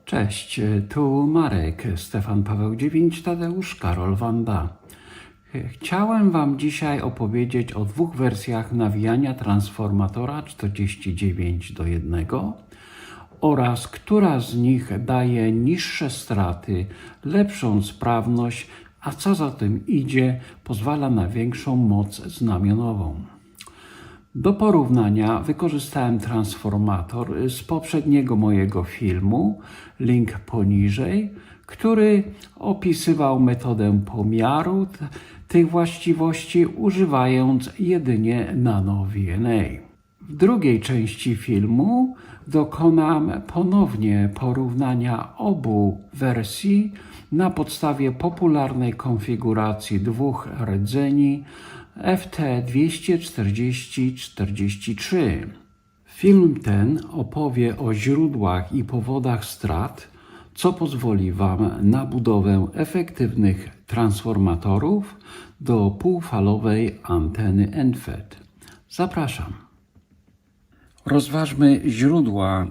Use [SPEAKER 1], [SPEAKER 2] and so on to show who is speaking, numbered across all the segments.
[SPEAKER 1] Cześć, tu Marek, Stefan Paweł IX, Tadeusz Karol Wanda. Chciałem Wam dzisiaj opowiedzieć o dwóch wersjach nawijania transformatora 49:1 oraz która z nich daje niższe straty, lepszą sprawność, a co za tym idzie, pozwala na większą moc znamionową. Do porównania wykorzystałem transformator z poprzedniego mojego filmu, link poniżej, który opisywał metodę pomiaru tych właściwości używając jedynie nano-VNA. W drugiej części filmu dokonam ponownie porównania obu wersji na podstawie popularnej konfiguracji dwóch rdzeni FT240-43. Film ten opowie o źródłach i powodach strat, co pozwoli Wam na budowę efektywnych transformatorów do półfalowej anteny NFET. Zapraszam. Rozważmy źródła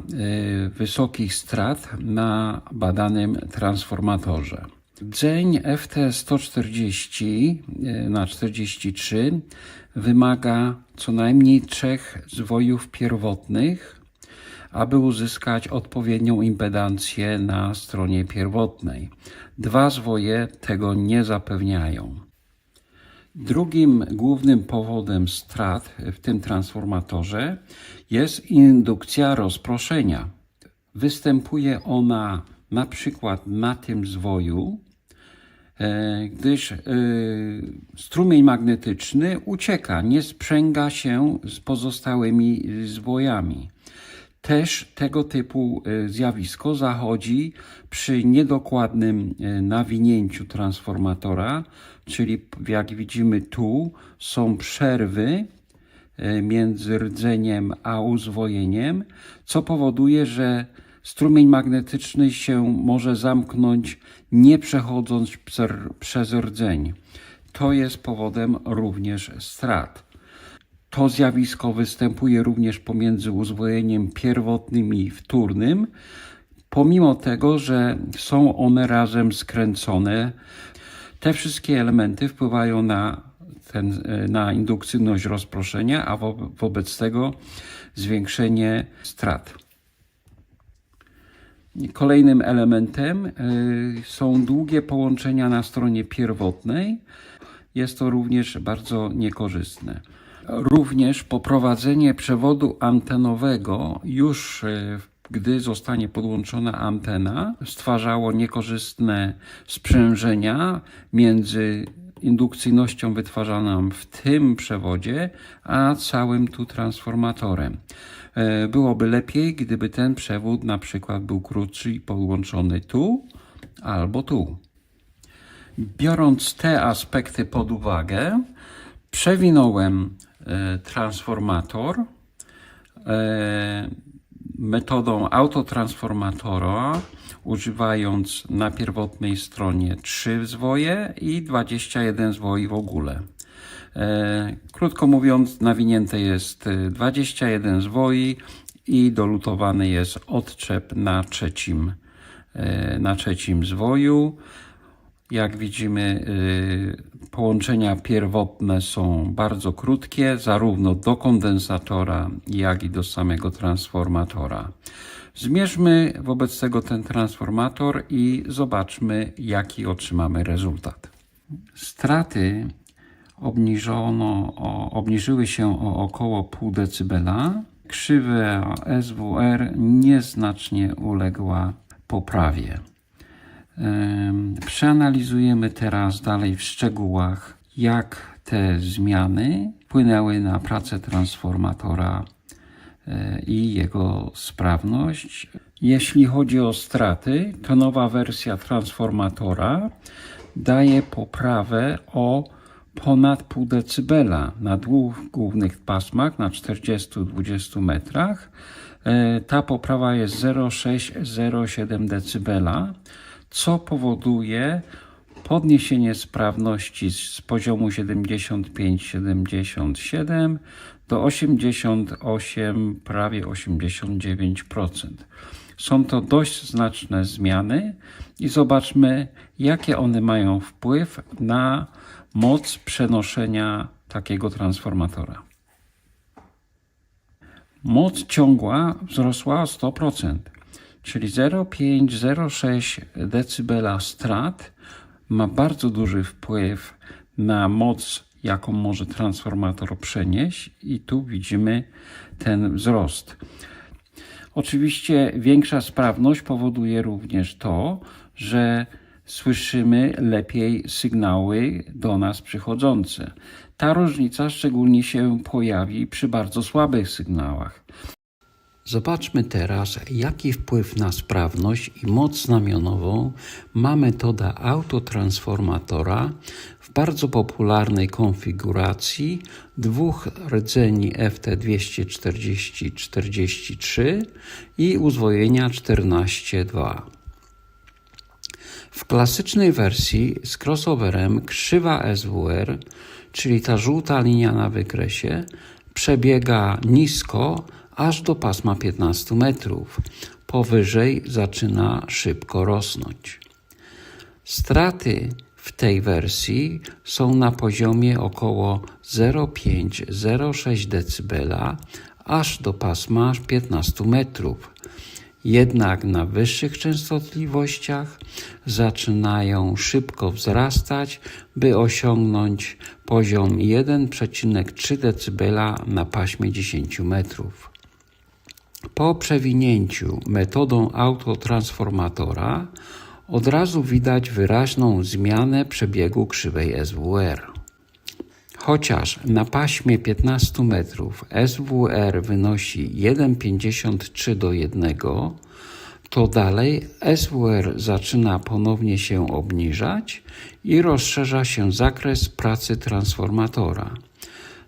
[SPEAKER 1] wysokich strat na badanym transformatorze. Rdzeń FT140/43 wymaga co najmniej 3 zwojów pierwotnych, aby uzyskać odpowiednią impedancję na stronie pierwotnej. 2 zwoje tego nie zapewniają. Drugim głównym powodem strat w tym transformatorze jest indukcja rozproszenia. Występuje ona na przykład na tym zwoju, gdyż strumień magnetyczny ucieka, nie sprzęga się z pozostałymi zwojami. Też tego typu zjawisko zachodzi przy niedokładnym nawinięciu transformatora, czyli jak widzimy tu są przerwy między rdzeniem a uzwojeniem, co powoduje, że strumień magnetyczny się może zamknąć, nie przechodząc przez rdzeń. To jest powodem również strat. To zjawisko występuje również pomiędzy uzwojeniem pierwotnym i wtórnym, pomimo tego, że są one razem skręcone. Te wszystkie elementy wpływają na indukcyjność rozproszenia, a wobec tego zwiększenie strat. Kolejnym elementem są długie połączenia na stronie pierwotnej. Jest to również bardzo niekorzystne. Również poprowadzenie przewodu antenowego już gdy zostanie podłączona antena, stwarzało niekorzystne sprzężenia między indukcyjnością wytwarzaną w tym przewodzie, a całym tu transformatorem. Byłoby lepiej, gdyby ten przewód na przykład był krótszy i podłączony tu albo tu. Biorąc te aspekty pod uwagę, przewinąłem transformator metodą autotransformatora, używając na pierwotnej stronie 3 zwoje i 21 zwoi w ogóle. Krótko mówiąc, nawinięte jest 21 zwoi i dolutowany jest odczep na trzecim zwoju. Jak widzimy, połączenia pierwotne są bardzo krótkie, zarówno do kondensatora, jak i do samego transformatora. Zmierzmy wobec tego ten transformator i zobaczmy, jaki otrzymamy rezultat. Straty obniżyły się o około pół decybela. Krzywa SWR nieznacznie uległa poprawie. Przeanalizujemy teraz dalej w szczegółach, jak te zmiany wpłynęły na pracę transformatora i jego sprawność. Jeśli chodzi o straty, to nowa wersja transformatora daje poprawę o ponad pół decybela na 2 głównych pasmach na 40-20 metrach. Ta poprawa jest 0,6-0,7 decybela, co powoduje podniesienie sprawności z poziomu 75-77 do 88, prawie 89%. Są to dość znaczne zmiany i zobaczmy, jakie one mają wpływ na moc przenoszenia takiego transformatora. Moc ciągła wzrosła o 100%, czyli 0,5-0,6 dB strat ma bardzo duży wpływ na moc, jaką może transformator przenieść, i tu widzimy ten wzrost. Oczywiście większa sprawność powoduje również to, że słyszymy lepiej sygnały do nas przychodzące. Ta różnica szczególnie się pojawi przy bardzo słabych sygnałach. Zobaczmy teraz, jaki wpływ na sprawność i moc znamionową ma metoda autotransformatora w bardzo popularnej konfiguracji dwóch rdzeni FT240-43 i uzwojenia 14.2. W klasycznej wersji z crossoverem krzywa SWR, czyli ta żółta linia na wykresie, przebiega nisko aż do pasma 15 metrów. Powyżej zaczyna szybko rosnąć. Straty w tej wersji są na poziomie około 0,5-0,6 dB aż do pasma 15 metrów. Jednak na wyższych częstotliwościach zaczynają szybko wzrastać, by osiągnąć poziom 1,3 dB na paśmie 10 metrów. Po przewinięciu metodą autotransformatora od razu widać wyraźną zmianę przebiegu krzywej SWR. Chociaż na paśmie 15 metrów SWR wynosi 1,53:1, to dalej SWR zaczyna ponownie się obniżać i rozszerza się zakres pracy transformatora.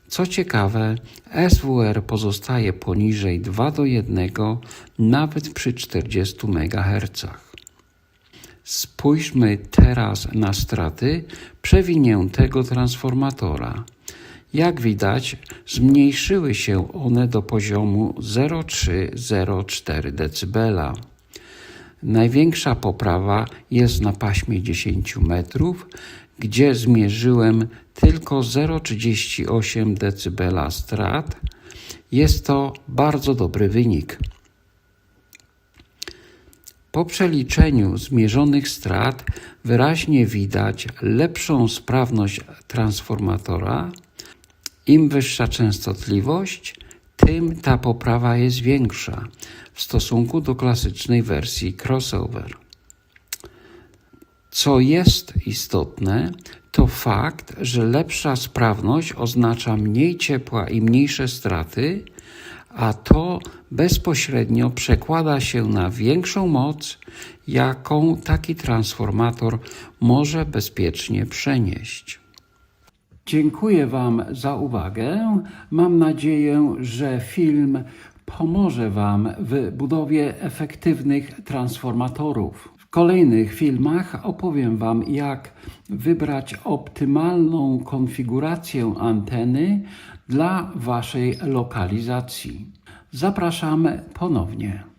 [SPEAKER 1] Co ciekawe, SWR pozostaje poniżej 2:1 nawet przy 40 MHz. Spójrzmy teraz na straty przewiniętego transformatora. Jak widać, zmniejszyły się one do poziomu 0,3-0,4 dB. Największa poprawa jest na paśmie 10 metrów, gdzie zmierzyłem tylko 0,38 dB strat. Jest to bardzo dobry wynik. Po przeliczeniu zmierzonych strat wyraźnie widać lepszą sprawność transformatora. Im wyższa częstotliwość, tym ta poprawa jest większa w stosunku do klasycznej wersji crossover. Co jest istotne, to fakt, że lepsza sprawność oznacza mniej ciepła i mniejsze straty, a to bezpośrednio przekłada się na większą moc, jaką taki transformator może bezpiecznie przenieść. Dziękuję Wam za uwagę. Mam nadzieję, że film pomoże Wam w budowie efektywnych transformatorów. W kolejnych filmach opowiem Wam, jak wybrać optymalną konfigurację anteny dla Waszej lokalizacji. Zapraszam ponownie.